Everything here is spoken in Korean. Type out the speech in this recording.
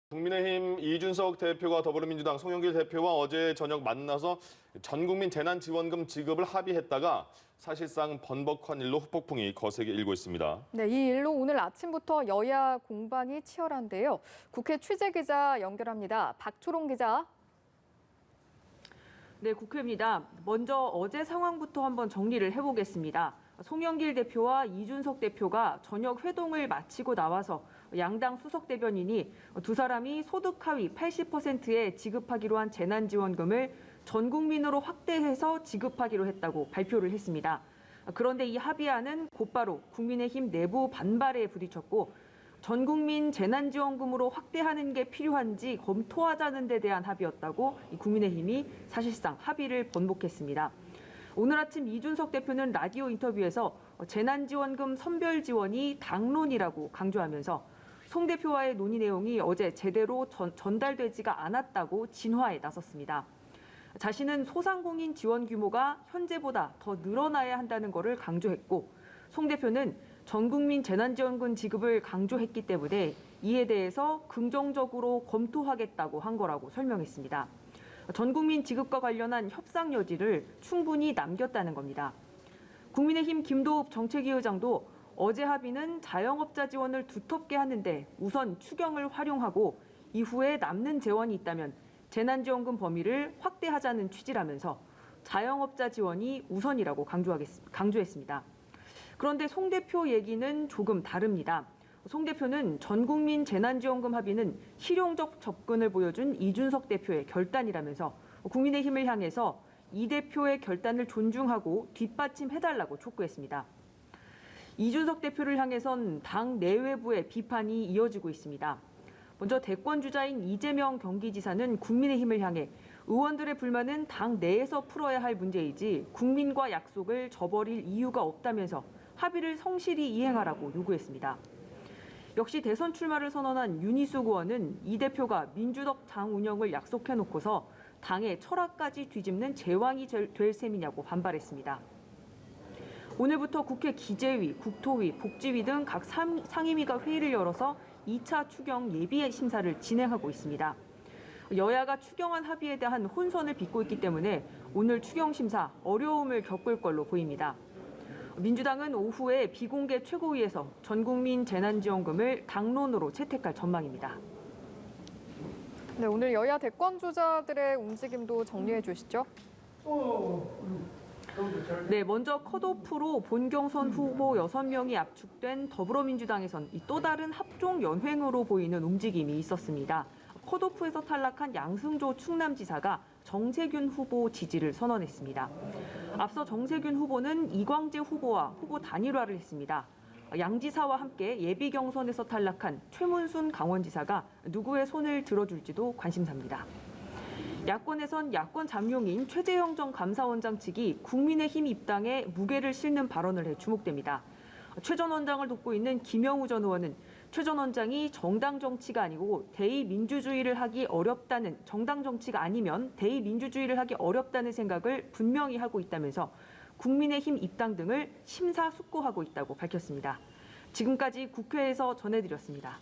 국민의힘 이준석 대표가 더불어민주당 송영길 대표와 어제 저녁 만나서 전국민 재난지원금 지급을 합의했다가 사실상 번복한 일로 후폭풍이 거세게 일고 있습니다. 네, 이 일로 오늘 아침부터 여야 공방이 치열한데요. 국회 취재기자 연결합니다. 박초롱 기자. 네, 국회입니다. 먼저 어제 상황부터 한번 정리를 해보겠습니다. 송영길 대표와 이준석 대표가 저녁 회동을 마치고 나와서 양당 수석 대변인이 두 사람이 소득 하위 80%에 지급하기로 한 재난지원금을 전 국민으로 확대해서 지급하기로 했다고 발표를 했습니다. 그런데 이 합의안은 곧바로 국민의힘 내부 반발에 부딪혔고 전 국민 재난지원금으로 확대하는 게 필요한지 검토하자는 데 대한 합의였다고 국민의힘이 사실상 합의를 번복했습니다. 오늘 아침 이준석 대표는 라디오 인터뷰에서 재난지원금 선별 지원이 당론이라고 강조하면서 송 대표와의 논의 내용이 어제 제대로 전달되지가 않았다고 진화에 나섰습니다. 자신은 소상공인 지원 규모가 현재보다 더 늘어나야 한다는 것을 강조했고 송 대표는 전 국민 재난지원금 지급을 강조했기 때문에 이에 대해서 긍정적으로 검토하겠다고 한 거라고 설명했습니다. 전 국민 지급과 관련한 협상 여지를 충분히 남겼다는 겁니다. 국민의힘 김도읍 정책위 의장도 어제 합의는 자영업자 지원을 두텁게 하는데 우선 추경을 활용하고 이후에 남는 재원이 있다면 재난지원금 범위를 확대하자는 취지라면서 자영업자 지원이 우선이라고 강조했습니다. 그런데 송 대표 얘기는 조금 다릅니다. 송 대표는 전 국민 재난지원금 합의는 실용적 접근을 보여준 이준석 대표의 결단이라면서 국민의힘을 향해서 이 대표의 결단을 존중하고 뒷받침해달라고 촉구했습니다. 이준석 대표를 향해선 당 내외부의 비판이 이어지고 있습니다. 먼저 대권 주자인 이재명 경기지사는 국민의힘을 향해 의원들의 불만은 당 내에서 풀어야 할 문제이지 국민과 약속을 저버릴 이유가 없다면서 합의를 성실히 이행하라고 요구했습니다. 역시 대선 출마를 선언한 윤희숙 의원은 이 대표가 민주적 당 운영을 약속해놓고서 당의 철학까지 뒤집는 제왕이 될 셈이냐고 반발했습니다. 오늘부터 국회 기재위, 국토위, 복지위 등 각 상임위가 회의를 열어서 2차 추경 예비 심사를 진행하고 있습니다. 여야가 추경안 합의에 대한 혼선을 빚고 있기 때문에 오늘 추경 심사 어려움을 겪을 걸로 보입니다. 민주당은 오후에 비공개 최고위에서 전 국민 재난지원금을 당론으로 채택할 전망입니다. 네, 오늘 여야 대권 주자들의 움직임도 정리해 주시죠. 네, 먼저 컷오프로 본경선 후보 6명이 압축된 더불어민주당에선 또 다른 합종 연횡으로 보이는 움직임이 있었습니다. 컷오프에서 탈락한 양승조 충남지사가 정세균 후보 지지를 선언했습니다. 앞서 정세균 후보는 이광재 후보와 후보 단일화를 했습니다. 양 지사와 함께 예비 경선에서 탈락한 최문순 강원지사가 누구의 손을 들어줄지도 관심사입니다. 야권에선 야권 잠룡인 최재형 전 감사원장 측이 국민의힘 입당에 무게를 실는 발언을 해 주목됩니다. 최 전 원장을 돕고 있는 김영우 전 의원은 최 전 원장이 정당 정치가 아니고 대의민주주의를 하기 어렵다는 정당 정치가 아니면 대의민주주의를 하기 어렵다는 생각을 분명히 하고 있다면서 국민의힘 입당 등을 심사숙고하고 있다고 밝혔습니다. 지금까지 국회에서 전해드렸습니다.